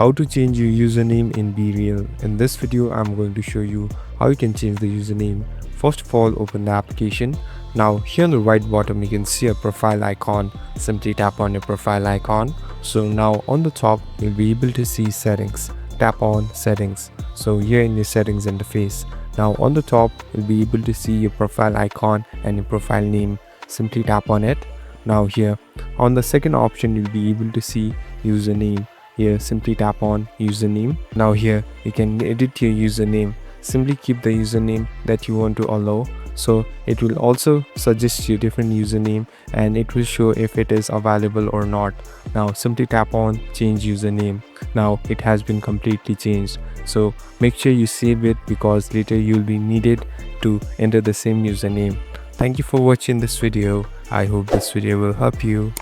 How to change your username in BeReal. In this video, I'm going to show you how you can change the username. First of all, open the application. Now here on the right bottom, you can see a profile icon. Simply tap on your profile icon. So now on the top, you'll be able to see settings. Tap on settings. So here in your settings interface. Now on the top, you'll be able to see your profile icon and your profile name. Simply tap on it. Now here on the second option, you'll be able to see username. Here simply tap on username. Now here you can edit your username. Simply keep the username that you want to allow. So it will also suggest you different username and it will show if it is available or not. Now simply tap on change username. Now it has been completely changed. So make sure you save it because later you'll be needed to enter the same username. Thank you for watching this video. I hope this video will help you.